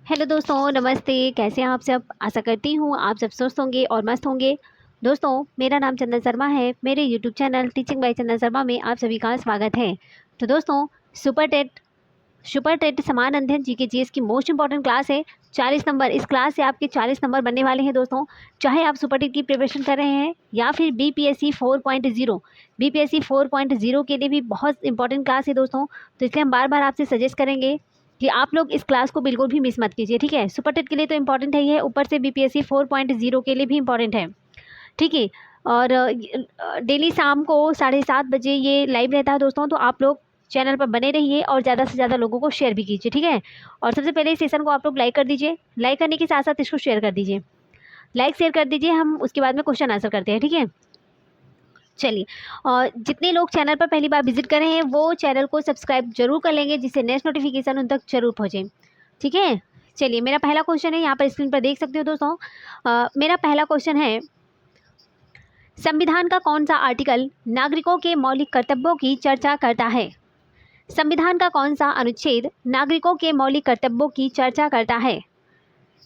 Hello दोस्तों, नमस्ते। कैसे हैं आप सब? आशा करती हूँ आप सब स्वस्थ होंगे और मस्त होंगे। दोस्तों, मेरा नाम चंदन शर्मा है। मेरे यूट्यूब चैनल टीचिंग बाय चंदन शर्मा में आप सभी का स्वागत है। तो दोस्तों, सुपर टेट समान अध्ययन जीके जीएस की मोस्ट इंपॉर्टेंट क्लास है। 40 नंबर, इस क्लास से आपके 40 नंबर बनने वाले हैं दोस्तों। चाहे आप सुपर टेट की प्रिपरेशन कर रहे हैं या फिर बीपीएससी 4.0 के लिए भी बहुत इंपॉर्टेंट क्लास है दोस्तों। तो इसलिए हम बार बार आपसे सजेस्ट करेंगे कि आप लोग इस क्लास को बिल्कुल भी मिस मत कीजिए, ठीक है। सुपर टेट के लिए तो इंपॉर्टेंट है ही है, ऊपर से बीपीएससी 4.0 के लिए भी इंपॉर्टेंट है, ठीक है। और डेली शाम को 7:30 बजे ये लाइव रहता है दोस्तों। तो आप लोग चैनल पर बने रहिए और ज़्यादा से ज़्यादा लोगों को शेयर भी कीजिए, ठीक है। और सबसे पहले इस सेशन को आप लोग लाइक कर दीजिए। लाइक करने के साथ साथ इसको शेयर कर दीजिए। लाइक शेयर कर दीजिए, हम उसके बाद में क्वेश्चन आंसर करते हैं, ठीक है। चलिए, और जितने लोग चैनल पर पहली बार विजिट कर रहे हैं वो चैनल को सब्सक्राइब जरूर कर लेंगे, जिससे नेक्स्ट नोटिफिकेशन उन तक जरूर पहुँचे, ठीक है। चलिए, मेरा पहला क्वेश्चन है, यहाँ पर स्क्रीन पर देख सकते हो दोस्तों। मेरा पहला क्वेश्चन है, संविधान का कौन सा आर्टिकल नागरिकों के मौलिक कर्तव्यों की चर्चा करता है? संविधान का कौन सा अनुच्छेद नागरिकों के मौलिक कर्तव्यों की चर्चा करता है?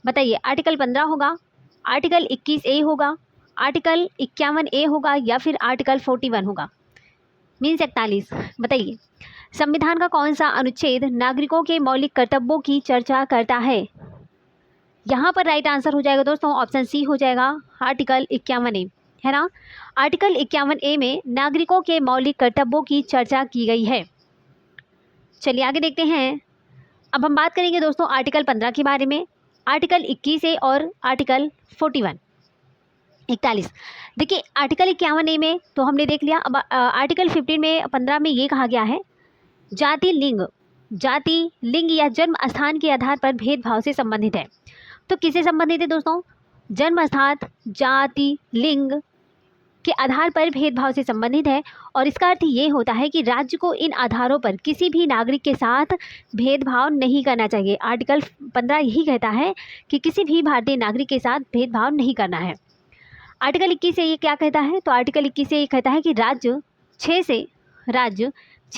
बताइए। आर्टिकल 15 होगा, आर्टिकल 21A होगा, आर्टिकल 51A होगा या फिर आर्टिकल 41 होगा, मीन्स 41। बताइए, संविधान का कौन सा अनुच्छेद नागरिकों के मौलिक कर्तव्यों की चर्चा करता है? यहाँ पर राइट आंसर हो जाएगा दोस्तों, ऑप्शन सी हो जाएगा, आर्टिकल 51A, है ना। आर्टिकल 51A में नागरिकों के मौलिक कर्तव्यों की चर्चा की गई है। चलिए आगे देखते हैं। अब हम बात करेंगे दोस्तों आर्टिकल 15 के बारे में, आर्टिकल 21A और आर्टिकल 41। देखिए, आर्टिकल 51A में तो हमने देख लिया। अब आर्टिकल 15 में ये कहा गया है, जाति लिंग या जन्म स्थान के आधार पर भेदभाव से संबंधित है। तो किससे संबंधित है दोस्तों? जन्म स्थान, जाति, लिंग के आधार पर भेदभाव से संबंधित है। और इसका अर्थ ये होता है कि राज्य को इन आधारों पर किसी भी नागरिक के साथ भेदभाव नहीं करना चाहिए। आर्टिकल 15 यही कहता है कि किसी भी भारतीय नागरिक के साथ भेदभाव नहीं करना है। आर्टिकल 21 से ये क्या कहता है? तो आर्टिकल 21 से ये कहता है कि राज्य 6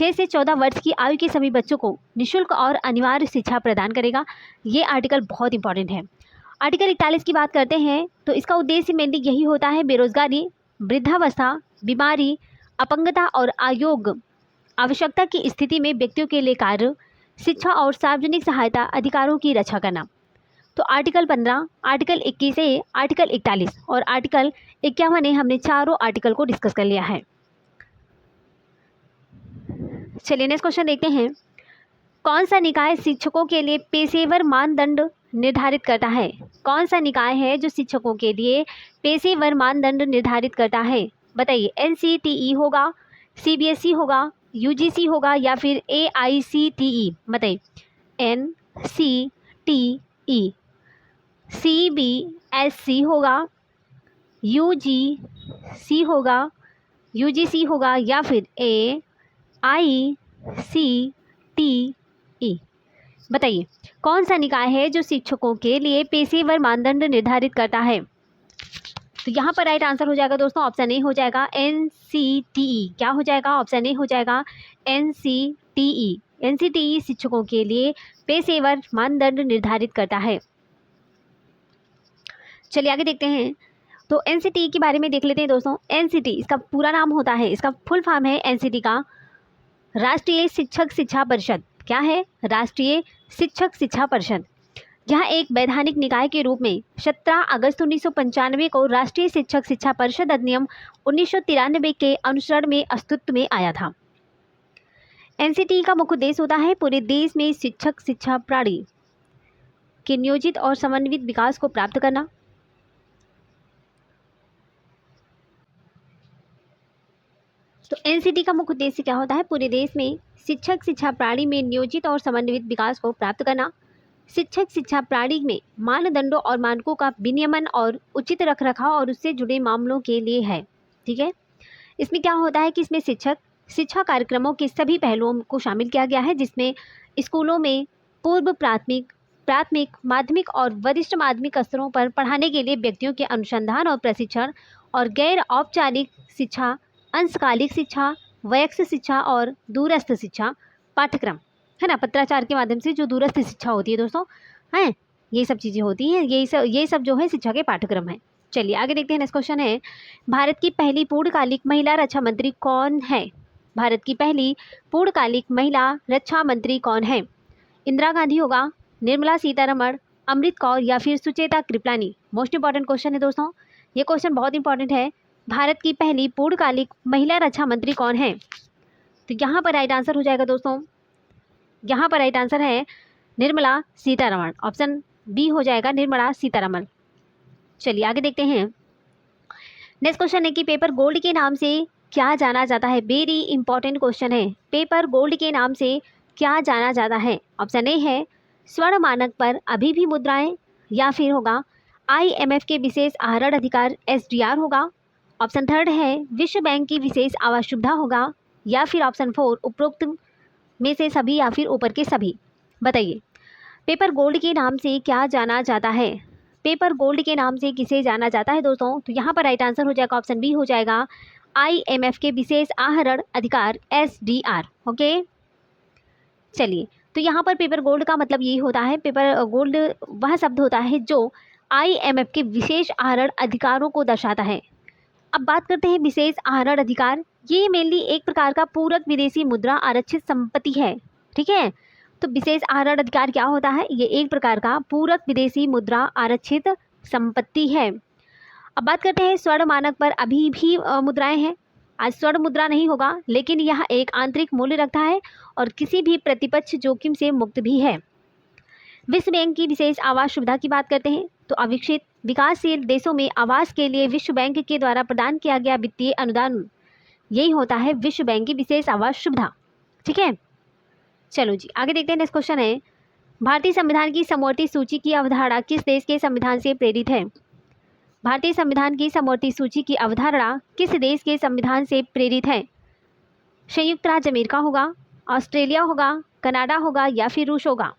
से 14 वर्ष की आयु के सभी बच्चों को निःशुल्क और अनिवार्य शिक्षा प्रदान करेगा। ये आर्टिकल बहुत इंपॉर्टेंट है। आर्टिकल 41 की बात करते हैं तो इसका उद्देश्य मेनली यही होता है, बेरोजगारी, वृद्धावस्था, बीमारी, अपंगता और अयोग आवश्यकता की स्थिति में व्यक्तियों के लिए कार्य, शिक्षा और सार्वजनिक सहायता अधिकारों की रक्षा करना। तो आर्टिकल 15, आर्टिकल 21A, आर्टिकल 41 और आर्टिकल 51A हमने चारों आर्टिकल को डिस्कस कर लिया है। चलिए नेक्स्ट क्वेश्चन देखते हैं। कौन सा निकाय शिक्षकों के लिए पेशेवर मानदंड निर्धारित करता है? कौन सा निकाय है जो शिक्षकों के लिए पेशेवर मानदंड निर्धारित करता है? बताइए। NCTE होगा, CBSE होगा, UGC होगा या फिर AICTE? बताइए। NCTE, CBSE होगा, UGC होगा, UGC होगा या फिर AICTE? बताइए, कौन सा निकाय है जो शिक्षकों के लिए पेशेवर मानदंड निर्धारित करता है? तो यहाँ पर राइट आंसर हो जाएगा दोस्तों, ऑप्शन ए हो जाएगा, NCTE। क्या हो जाएगा? ऑप्शन ए हो जाएगा, NCTE। NCTE शिक्षकों के लिए पेशेवर मानदंड निर्धारित करता है। चलिए आगे देखते हैं। तो NCTE के बारे में देख लेते हैं दोस्तों। NCTE इसका पूरा नाम होता है, इसका फुल फॉर्म है NCTE का राष्ट्रीय शिक्षक शिक्षा परिषद। क्या है? राष्ट्रीय शिक्षक शिक्षा परिषद। यह एक वैधानिक निकाय के रूप में 17 अगस्त 1995 को राष्ट्रीय शिक्षक शिक्षा परिषद अधिनियम 1993 के अनुसरण में अस्तित्व में आया था। NCTE का मुख्य उद्देश्य होता है पूरे देश में शिक्षक शिक्षा प्रणाली के नियोजित और समन्वित विकास को प्राप्त करना। तो NCTE का मुख्य उद्देश्य क्या होता है? पूरे देश में शिक्षक शिक्षा प्रणाली में नियोजित और समन्वित विकास को प्राप्त करना। शिक्षक शिक्षा प्रणाली में मानदंडों और मानकों का विनियमन और उचित रखरखाव और उससे जुड़े मामलों के लिए है, ठीक है। इसमें क्या होता है कि इसमें शिक्षा कार्यक्रमों के सभी पहलुओं को शामिल किया गया है, जिसमें स्कूलों में पूर्व प्राथमिक, माध्यमिक और वरिष्ठ माध्यमिक स्तरों पर पढ़ाने के लिए व्यक्तियों के अनुसंधान और प्रशिक्षण और गैर औपचारिक शिक्षा, अंशकालिक शिक्षा, वयस्क शिक्षा और दूरस्थ शिक्षा पाठ्यक्रम, है ना, पत्राचार के माध्यम से जो दूरस्थ शिक्षा होती है दोस्तों, हैं, ये सब चीज़ें होती हैं, ये सब जो है शिक्षा के पाठ्यक्रम है। चलिए आगे देखते हैं। नेक्स्ट क्वेश्चन है, भारत की पहली पूर्णकालिक महिला रक्षा मंत्री कौन है? भारत की पहली पूर्णकालिक महिला रक्षा मंत्री कौन है? इंदिरा गांधी होगा, निर्मला सीतारमण, अमृत कौर या फिर Sucheta Kripalani? Most important question है दोस्तों, ये क्वेश्चन बहुत इंपॉर्टेंट है। भारत की पहली पूर्णकालिक महिला रक्षा मंत्री कौन है? तो यहाँ पर राइट आंसर हो जाएगा दोस्तों, यहाँ पर राइट आंसर है निर्मला सीतारमण। ऑप्शन बी हो जाएगा निर्मला सीतारमण। चलिए आगे देखते हैं। नेक्स्ट क्वेश्चन है कि पेपर गोल्ड के नाम से क्या जाना जाता है? वेरी इंपॉर्टेंट क्वेश्चन है। पेपर गोल्ड के नाम से क्या जाना जाता है? ऑप्शन ए है स्वर्ण मानक पर अभी भी मुद्राएं, या फिर होगा IMF के विशेष आहरण अधिकार SDR होगा। ऑप्शन थर्ड है विश्व बैंक की विशेष आवास सुविधा होगा, या फिर ऑप्शन 4 उपरोक्त में से सभी या फिर ऊपर के सभी। बताइए पेपर गोल्ड के नाम से क्या जाना जाता है? पेपर गोल्ड के नाम से किसे जाना जाता है दोस्तों? तो यहाँ पर राइट आंसर हो जाएगा ऑप्शन बी हो जाएगा IMF के विशेष आहरण अधिकार SDR। ओके, चलिए तो यहाँ पर पेपर गोल्ड का मतलब ये होता है, पेपर गोल्ड वह शब्द होता है जो IMF के विशेष आहरण अधिकारों को दर्शाता है। अब बात करते हैं विशेष आहरण अधिकार। ये मेनली एक प्रकार का पूरक विदेशी मुद्रा आरक्षित संपत्ति है। ठीक है, तो विशेष आहरण अधिकार क्या होता है? ये एक प्रकार का पूरक विदेशी मुद्रा आरक्षित संपत्ति है। अब बात करते हैं स्वर्ण मानक पर अभी भी मुद्राएं हैं। आज स्वर्ण मुद्रा नहीं होगा, लेकिन यह एक आंतरिक मूल्य रखता है और किसी भी प्रतिपक्ष जोखिम से मुक्त भी है। विश्व बैंक की विशेष आवास सुविधा की बात करते हैं तो अविकसित विकासशील देशों में आवास के लिए विश्व बैंक के द्वारा प्रदान किया गया वित्तीय अनुदान, यही होता है विश्व बैंक की विशेष आवास सुविधा। ठीक है, चलो जी आगे देखते हैं। नेक्स्ट क्वेश्चन है, भारतीय संविधान की समवर्ती सूची की अवधारणा किस देश के संविधान से प्रेरित है? भारतीय संविधान की समवर्ती सूची की अवधारणा किस देश के संविधान से प्रेरित है? संयुक्त राज्य अमेरिका होगा, ऑस्ट्रेलिया होगा, कनाडा होगा या फिर रूस होगा?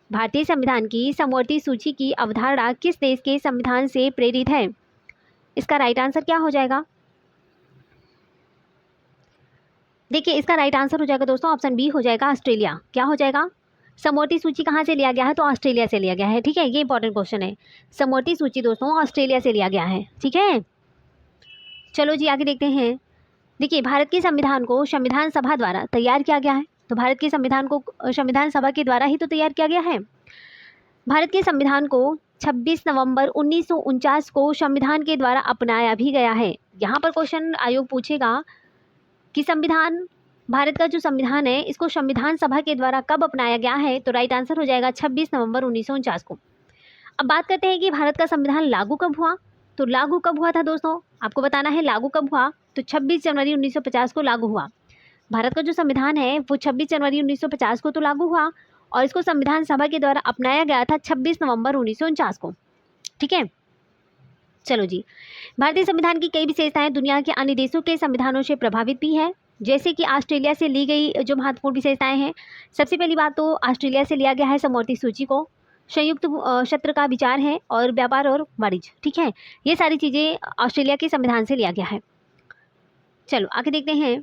भारतीय संविधान की समवर्ती सूची की अवधारणा किस देश के संविधान से प्रेरित है? इसका राइट आंसर क्या हो जाएगा? देखिए इसका राइट आंसर हो जाएगा दोस्तों ऑप्शन बी हो जाएगा ऑस्ट्रेलिया। क्या हो जाएगा? समवर्ती सूची कहाँ से लिया गया है? तो ऑस्ट्रेलिया से लिया गया है। ठीक है, ये इंपॉर्टेंट क्वेश्चन है। समवर्ती सूची दोस्तों ऑस्ट्रेलिया से लिया गया है। ठीक है, चलो जी आगे देखते हैं। देखिए भारत के संविधान को संविधान सभा द्वारा तैयार किया गया है, तो भारत के संविधान को संविधान सभा के द्वारा ही तो तैयार किया गया है। भारत के संविधान को 26 नवंबर 1949 को संविधान के द्वारा अपनाया भी गया है। यहाँ पर क्वेश्चन आयोग पूछेगा कि संविधान, भारत का जो संविधान है इसको संविधान सभा के द्वारा कब अपनाया गया है? तो राइट आंसर हो जाएगा 26 नवंबर 1949 को। अब बात करते हैं कि भारत का संविधान लागू कब हुआ। तो लागू कब हुआ था दोस्तों? आपको बताना है लागू कब हुआ। तो 26 जनवरी 1950 को लागू हुआ। भारत का जो संविधान है वो 26 जनवरी 1950 को तो लागू हुआ और इसको संविधान सभा के द्वारा अपनाया गया था 26 नवंबर 1949 को। ठीक है, चलो जी, भारतीय संविधान की कई विशेषताएं दुनिया के अन्य देशों के संविधानों से प्रभावित भी है, जैसे कि ऑस्ट्रेलिया से ली गई जो महत्वपूर्ण विशेषताएं हैं। सबसे पहली बात तो ऑस्ट्रेलिया से लिया गया है समवर्ती सूची को, संयुक्त क्षेत्र का विचार है और व्यापार और वाणिज्य। ठीक है, ये सारी चीज़ें ऑस्ट्रेलिया के संविधान से लिया गया है। चलो आगे देखते हैं।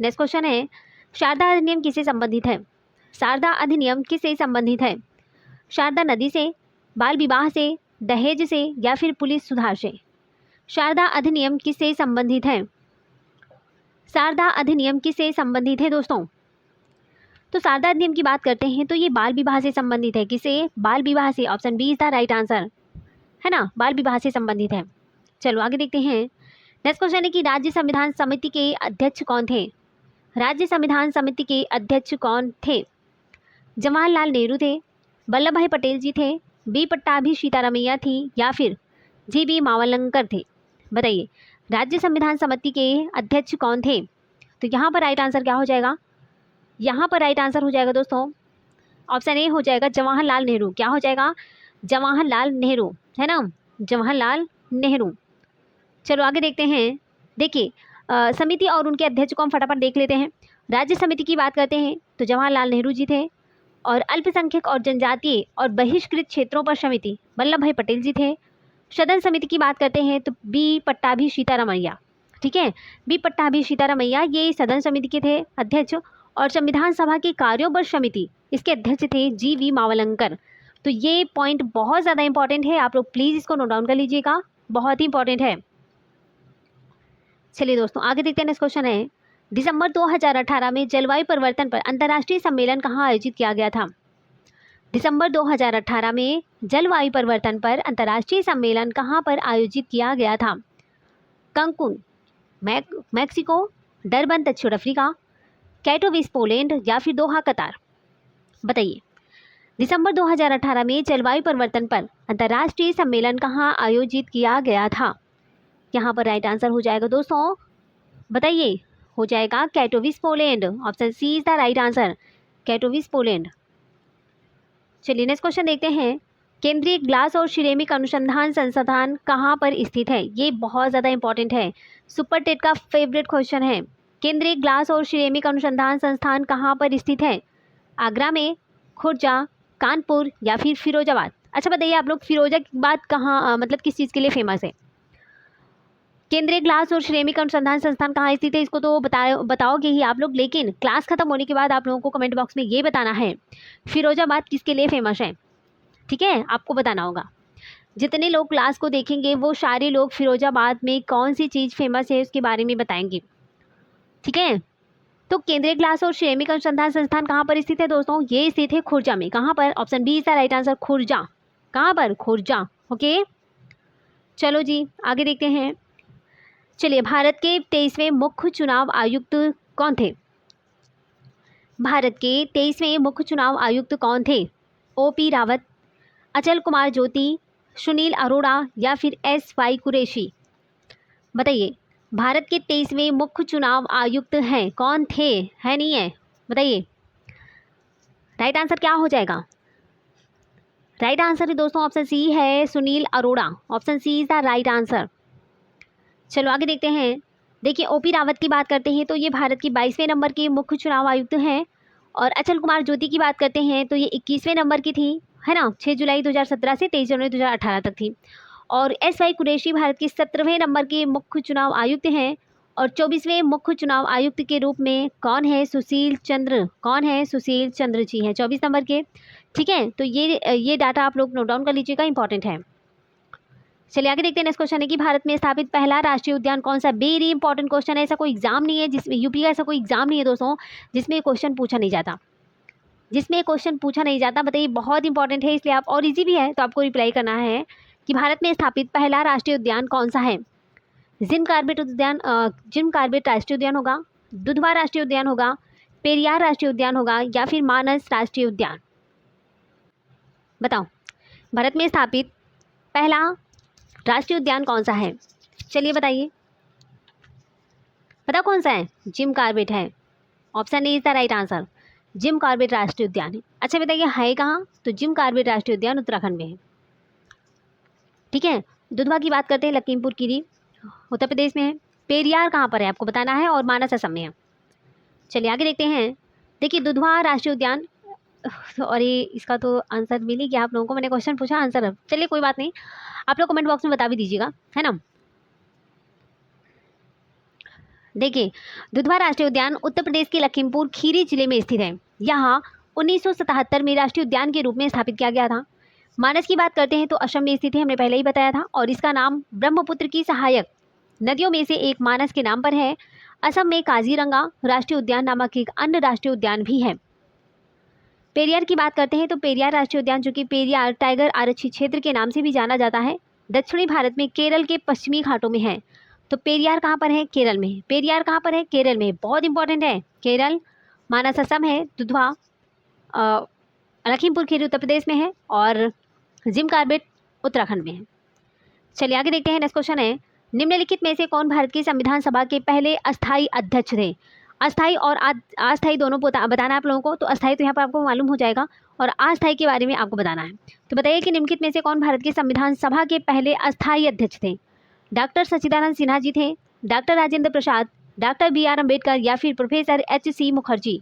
नेक्स्ट क्वेश्चन है, शारदा अधिनियम किससे संबंधित है? शारदा अधिनियम किससे संबंधित है? शारदा नदी से, बाल विवाह से, दहेज से या फिर पुलिस सुधार से? शारदा अधिनियम किससे संबंधित है? शारदा अधिनियम किससे संबंधित है दोस्तों? तो शारदा अधिनियम की बात करते हैं तो ये बाल विवाह से संबंधित है। किसे? बाल विवाह से। Option B is the right answer, है ना, बाल विवाह से संबंधित है। चलो आगे देखते हैं। नेक्स्ट क्वेश्चन है कि राज्य संविधान समिति के अध्यक्ष कौन थे? राज्य संविधान समिति के अध्यक्ष कौन थे? जवाहरलाल नेहरू थे, वल्लभ भाई पटेल जी थे, बी पट्टाभी सीतारमैया थी या फिर जी.बी. मावलंकर थे? बताइए राज्य संविधान समिति के अध्यक्ष कौन थे? तो यहाँ पर राइट आंसर क्या हो जाएगा? यहाँ पर राइट आंसर हो जाएगा दोस्तों ऑप्शन ए हो जाएगा जवाहरलाल नेहरू। क्या हो जाएगा? जवाहरलाल नेहरू, है ना, जवाहरलाल नेहरू। चलो आगे देखते हैं। देखिए समिति और उनके अध्यक्ष को हम फटाफट देख लेते हैं। राज्य समिति की बात करते हैं तो जवाहरलाल नेहरू जी थे, और अल्पसंख्यक और जनजातीय और बहिष्कृत क्षेत्रों पर समिति वल्लभ भाई पटेल जी थे। सदन समिति की बात करते हैं तो बी पट्टाभी सीतारमैया। ठीक है, बी पट्टाभी सीतारमैया ये सदन समिति के थे अध्यक्ष, और संविधान सभा की कार्यों पर समिति इसके अध्यक्ष थे जी.वी. मावलंकर। तो तो ये पॉइंट बहुत ज़्यादा इंपॉर्टेंट है, आप लोग प्लीज़ इसको नोट डाउन कर लीजिएगा, बहुत ही इंपॉर्टेंट है। चलिए दोस्तों आगे देखते हैं। नेक्स्ट क्वेश्चन है, दिसंबर 2018 में जलवायु परिवर्तन पर अंतर्राष्ट्रीय सम्मेलन कहाँ आयोजित किया गया था? दिसंबर 2018 में जलवायु परिवर्तन पर अंतर्राष्ट्रीय सम्मेलन कहाँ पर आयोजित किया गया था? कंकुन मैक्सिको, डरबन दक्षिण अफ्रीका, कैटोविस पोलैंड या फिर दोहा कतार? बताइए। दिसंबर 2018 में जलवायु परिवर्तन पर अंतर्राष्ट्रीय सम्मेलन कहाँ आयोजित किया गया था? यहाँ पर राइट आंसर हो जाएगा दोस्तों, बताइए, हो जाएगा Katowice Poland. Option C is the right answer, Katowice Poland. चलिए नेक्स्ट क्वेश्चन देखते हैं, केंद्रीय ग्लास और सिरेमिक अनुसंधान संस्थान कहाँ पर स्थित है? ये बहुत ज़्यादा इंपॉर्टेंट है, सुपर टेट का फेवरेट क्वेश्चन है। केंद्रीय ग्लास और सिरेमिक अनुसंधान संस्थान कहाँ पर स्थित है? आगरा में, खुर्जा, कानपुर या फिर फिरोजाबाद? अच्छा बताइए आप लोग, फिरोजाबाद कहाँ मतलब किस चीज़ के लिए फेमस है? केंद्रीय ग्लास और सिरेमिक अनुसंधान संस्थान कहाँ स्थित है, इसको तो बताओगे ही आप लोग, लेकिन क्लास खत्म होने के बाद आप लोगों को कमेंट बॉक्स में ये बताना है फिरोजाबाद किसके लिए फेमस है। ठीक है, आपको बताना होगा। जितने लोग क्लास को देखेंगे वो सारे लोग फिरोजाबाद में कौन सी चीज़ फेमस है उसके बारे में बताएंगे। ठीक है, तो केंद्रीय ग्लास और सिरेमिक अनुसंधान संस्थान कहाँ पर स्थित है दोस्तों? ये स्थित है खुर्जा में। कहाँ पर? Option B is the right answer, Khurja. कहाँ पर? खुर्जा। ओके, चलो जी आगे देखते हैं। चलिए, भारत के 23वें मुख्य चुनाव आयुक्त कौन थे? भारत के 23वें मुख्य चुनाव आयुक्त कौन थे? ओपी रावत, अचल कुमार ज्योति, सुनील अरोड़ा या फिर एस वाई कुरैशी? बताइए, भारत के 23वें मुख्य चुनाव आयुक्त हैं, कौन थे? है नहीं है? बताइए, राइट आंसर क्या हो जाएगा? राइट आंसर है दोस्तों ऑप्शन सी है, Sunil Arora. Option C is the right answer. चलो आगे देखते हैं। देखिए, ओपी रावत की बात करते हैं तो ये भारत की 22वें नंबर के मुख्य चुनाव आयुक्त हैं, और अचल कुमार ज्योति की बात करते हैं तो ये 21वें नंबर की थी, है ना, 6 जुलाई 2017 से 23 जनवरी 2018 तक थी। और एस वाई कुरैशी भारत के 17वें नंबर के मुख्य चुनाव आयुक्त हैं, और 24वें मुख्य चुनाव आयुक्त के रूप में कौन है? सुशील चंद्र। कौन है? सुशील चंद्र जी हैं 24 नंबर के। ठीक है, तो ये डाटा आप लोग नोट डाउन कर लीजिएगा, इंपॉर्टेंट है। चलिए आगे देखते हैं। नेक्स्ट क्वेश्चन है कि भारत में स्थापित पहला राष्ट्रीय उद्यान कौन सा? वेरी इंपॉर्टेंट क्वेश्चन है, ऐसा कोई एग्जाम नहीं है जिसमें यूपी का ऐसा कोई एग्जाम नहीं है दोस्तों जिसमें क्वेश्चन पूछा नहीं जाता, जिसमें क्वेश्चन पूछा नहीं जाता। बताइए, बहुत इंपॉर्टेंट है इसलिए आप, और इजी भी है तो आपको रिप्लाई करना है कि भारत में स्थापित पहला राष्ट्रीय उद्यान कौन सा है? जिम कार्बेट उद्यान, जिम कार्बेट राष्ट्रीय उद्यान होगा, दुधवा राष्ट्रीय उद्यान होगा, पेरियार राष्ट्रीय उद्यान होगा या फिर मानस राष्ट्रीय उद्यान? बताओ, भारत में स्थापित पहला राष्ट्रीय उद्यान कौन सा है? चलिए बताइए, पता कौन सा है? जिम कार्बेट है। Option A is the right answer, Jim Corbett राष्ट्रीय उद्यान है। अच्छा बताइए, है कहाँ? तो जिम कार्बेट राष्ट्रीय उद्यान उत्तराखंड में है। ठीक है, दुधवा की बात करते हैं, लखीमपुर खीरी उत्तर प्रदेश में है। पेरियार कहाँ पर है आपको बताना है, और मानस असम में है। चलिए आगे देखते हैं। देखिए, दुधवा राष्ट्रीय उद्यान, और ये इसका तो आंसर मिल ही गया आप लोगों को, मैंने क्वेश्चन पूछा आंसर। चलिए कोई बात नहीं, आप लोग कमेंट बॉक्स में बता भी दीजिएगा, है ना। देखिए, दुधवा राष्ट्रीय उद्यान उत्तर प्रदेश के लखीमपुर खीरी जिले में स्थित है। यहाँ 1977 में राष्ट्रीय उद्यान के रूप में स्थापित किया गया था। मानस की बात करते हैं तो असम में स्थित है, हमने पहले ही बताया था, और इसका नाम ब्रह्मपुत्र की सहायक नदियों में से एक मानस के नाम पर है। असम में काजीरंगा राष्ट्रीय उद्यान नामक एक अन्य राष्ट्रीय उद्यान भी है। पेरियार की बात करते हैं तो पेरियार राष्ट्रीय उद्यान, जो कि पेरियार टाइगर आरक्षित क्षेत्र के नाम से भी जाना जाता है, दक्षिणी भारत में केरल के पश्चिमी घाटों में है। तो पेरियार कहाँ पर है? केरल में। पेरियार कहाँ पर है? केरल में। बहुत इंपॉर्टेंट है, केरल। मानस असम है, दुधवा लखीमपुर खीरी उत्तर प्रदेश में है, और जिम कार्बेट उत्तराखंड में है। चलिए आगे देखते हैं। नेक्स्ट क्वेश्चन है, निम्नलिखित में से कौन भारत की संविधान सभा के पहले अस्थायी अध्यक्ष थे? अस्थायी और अस्थायी दोनों बताना है आप लोगों को। तो अस्थायी तो यहाँ पर आपको मालूम हो जाएगा, और अस्थायी के बारे में आपको बताना है। तो बताइए कि निम्नलिखित में से कौन भारत की संविधान सभा के पहले अस्थायी अध्यक्ष थे? डॉक्टर सच्चिदानंद सिन्हा जी थे, doctor Rajendra Prasad, doctor BR Ambedkar या फिर प्रोफेसर HC मुखर्जी?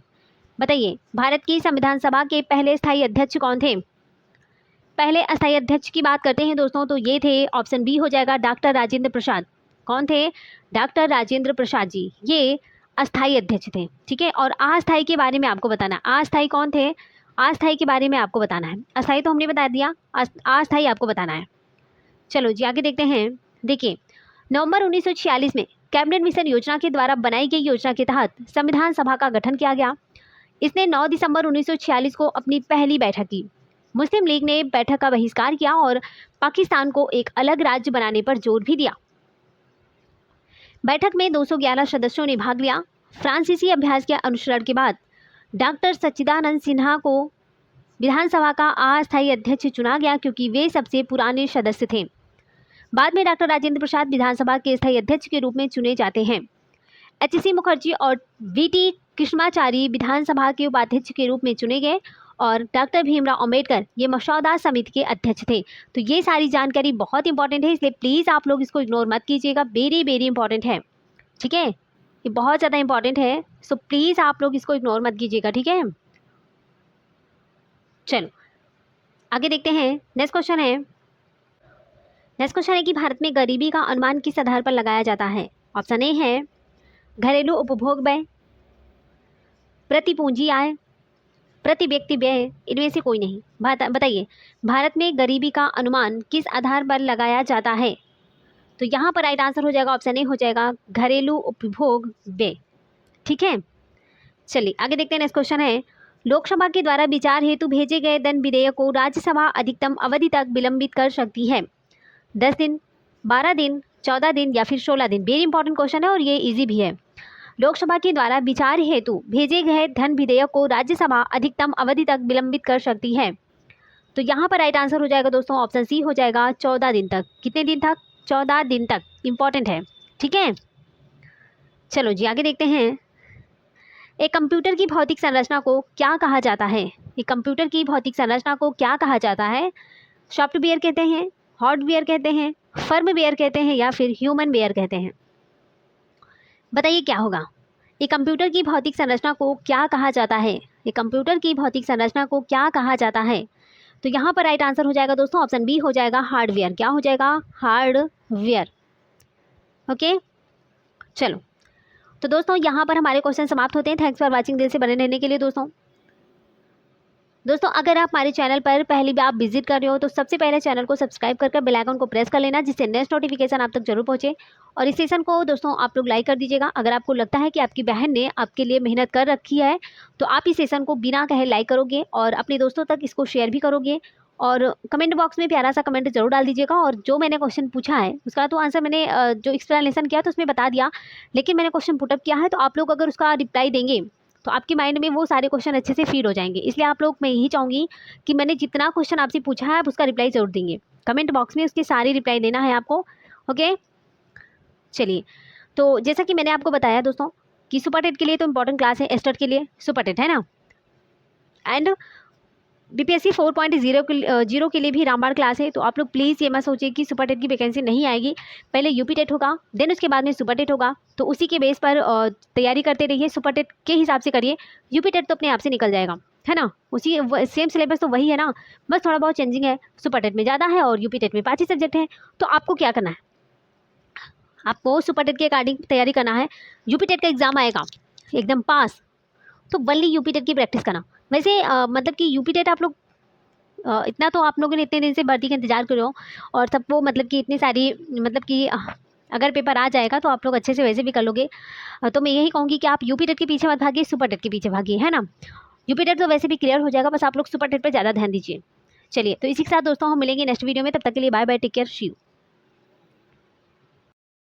बताइए, भारत की संविधान सभा के पहले स्थायी अध्यक्ष कौन थे? पहले अस्थायी अध्यक्ष की बात करते हैं दोस्तों तो ये थे, ऑप्शन बी हो जाएगा, डॉक्टर राजेंद्र प्रसाद। कौन थे? डॉक्टर राजेंद्र प्रसाद जी, ये अस्थायी अध्यक्ष थे। ठीक है, और अस्थायी के बारे में आपको बताना, अस्थायी कौन थे? अस्थायी के बारे में आपको बताना है। अस्थायी तो हमने बता दिया, अस्थायी आपको बताना है। चलो जी आगे देखते हैं। देखिए, नवंबर 1946 में कैबिनेट मिशन योजना के द्वारा बनाई गई योजना के तहत संविधान सभा का गठन किया गया। इसने 9 दिसंबर 1946 को अपनी पहली बैठक की। मुस्लिम लीग ने बैठक का बहिष्कार किया और पाकिस्तान को एक अलग राज्य बनाने पर जोर भी दिया। बैठक में 211 सदस्यों ने भाग लिया। फ्रांसीसी अभ्यास के अनुसरण के बाद डॉक्टर सच्चिदानंद सिन्हा को विधानसभा का अस्थायी अध्यक्ष चुना गया, क्योंकि वे सबसे पुराने सदस्य थे। बाद में डॉक्टर राजेंद्र प्रसाद विधानसभा के स्थायी अध्यक्ष के रूप में चुने जाते हैं। एच.सी. मुखर्जी और वी.टी. कृष्णाचारी विधानसभा के उपाध्यक्ष के रूप में चुने गए और डॉक्टर भीमराव अंबेडकर ये मसौदा समिति के अध्यक्ष थे। तो ये सारी जानकारी बहुत इंपॉर्टेंट है, इसलिए प्लीज़ आप लोग इसको इग्नोर मत कीजिएगा, वेरी वेरी इंपॉर्टेंट है। ठीक है, ये बहुत ज़्यादा इंपॉर्टेंट है, सो प्लीज़ आप लोग इसको इग्नोर मत कीजिएगा। ठीक है, चलो आगे देखते हैं। नेक्स्ट क्वेश्चन है कि भारत में गरीबी का अनुमान किस आधार पर लगाया जाता है। ऑप्शन ए है घरेलू उपभोग व्यय, प्रति पूंजी आय, प्रति व्यक्ति व्यय, इनमें से कोई नहीं। बताइए, भारत में गरीबी का अनुमान किस आधार पर लगाया जाता है। तो यहाँ पर राइट आंसर हो जाएगा ऑप्शन ए हो जाएगा घरेलू उपभोग व्यय। ठीक है, चलिए आगे देखते हैं। नेक्स्ट क्वेश्चन है, लोकसभा के द्वारा विचार हेतु भेजे गए धन विधेयक को राज्यसभा अधिकतम अवधि तक विलंबित कर सकती है। 10 दिन, 12 दिन, 14 दिन या फिर 16 दिन। वेरी इंपॉर्टेंट क्वेश्चन है और ये इजी भी है। लोकसभा के द्वारा विचार हेतु भेजे गए धन विधेयक को राज्यसभा अधिकतम अवधि तक विलंबित कर सकती है। तो यहाँ पर राइट आंसर हो जाएगा दोस्तों ऑप्शन सी हो जाएगा 14 दिन तक। कितने दिन तक? 14 दिन तक। इंपॉर्टेंट है। ठीक है, चलो जी आगे देखते हैं। एक कंप्यूटर की भौतिक संरचना को क्या कहा जाता है। एक कंप्यूटर की भौतिक संरचना को क्या कहा जाता है? सॉफ्टवेयर कहते हैं, हार्डवेयर कहते हैं, फर्मवेयर कहते हैं या फिर ह्यूमन वेयर कहते हैं। बताइए क्या होगा। एक कंप्यूटर की भौतिक संरचना को क्या कहा जाता है? एक कंप्यूटर की भौतिक संरचना को क्या कहा जाता है? तो यहाँ पर राइट आंसर हो जाएगा दोस्तों ऑप्शन बी हो जाएगा हार्डवेयर। क्या हो जाएगा? हार्डवेयर। ओके, चलो तो दोस्तों यहाँ पर हमारे क्वेश्चन समाप्त होते हैं। Thanks for watching. दिल से बने रहने के लिए दोस्तों अगर आप हमारे चैनल पर पहली बार आप विजिट कर रहे हो तो सबसे पहले चैनल को सब्सक्राइब करके बेल आइकन को प्रेस कर लेना, जिससे नेक्स्ट नोटिफिकेशन आप तक जरूर पहुंचे। और इस सेशन को दोस्तों आप लोग लाइक कर दीजिएगा। अगर आपको लगता है कि आपकी बहन ने आपके लिए मेहनत कर रखी है तो आप इस सेशन को बिना कहे लाइक करोगे और अपने दोस्तों तक इसको शेयर भी करोगे। और कमेंट बॉक्स में प्यारा सा कमेंट जरूर डाल दीजिएगा। और जो मैंने क्वेश्चन पूछा है उसका तो आंसर मैंने जो एक्सप्लेनेशन किया तो उसमें बता दिया, लेकिन मैंने क्वेश्चन पुटअप किया है तो आप लोग अगर उसका रिप्लाई देंगे तो आपके माइंड में वो सारे क्वेश्चन अच्छे से फीड हो जाएंगे। इसलिए आप लोग, मैं यही चाहूँगी कि मैंने जितना क्वेश्चन आपसे पूछा है आप उसका रिप्लाई जरूर देंगे। कमेंट बॉक्स में उसके सारे रिप्लाई देना है आपको। ओके, चलिए तो जैसा कि मैंने आपको बताया दोस्तों कि सुपर टेट के लिए तो इंपॉर्टेंट क्लास है, एस्टेट के लिए सुपर टेट है ना, एंड बीपीएससी 4.0 के लिए भी रामबाण क्लास है। तो आप लोग प्लीज़ ये मत सोचिए कि सुपर टेट की वैकेंसी नहीं आएगी। पहले यूपी टेट होगा, देन उसके बाद में सुपर टेट होगा, तो उसी के बेस पर तैयारी करते रहिए। सुपर टेट के हिसाब से करिए, यूपी टेट तो अपने आप से निकल जाएगा, है ना। उसी सेम सिलेबस तो वही है ना, बस थोड़ा बहुत चेंजिंग है। सुपर टेट में ज़्यादा है और यूपी टेट में 5 ही सब्जेक्ट हैं। तो आपको क्या करना है, आपको सुपर टेट के अकॉर्डिंग तैयारी करना है। यूपी टेट का एग्जाम आएगा एकदम पास, तो वनली यूपी टेट की प्रैक्टिस करना। वैसे मतलब कि यूपी टेट आप लोग इतना तो आप लोगों ने इतने दिन से भर्ती का इंतजार करो और सबको मतलब कि इतनी सारी मतलब कि अगर पेपर आ जाएगा तो आप लोग अच्छे से वैसे भी कर लोगे। तो मैं यही कहूँगी कि आप यूपी टेट के पीछे मत भागिए, सुपर टेट के पीछे भागिए, है ना। यूपी टेट तो वैसे भी क्लियर हो जाएगा, बस आप लोग सुपर टेट पर ज़्यादा ध्यान दीजिए। चलिए तो इसी के साथ दोस्तों हम मिलेंगे नेक्स्ट वीडियो में। तब तक के लिए bye bye, take care, see you.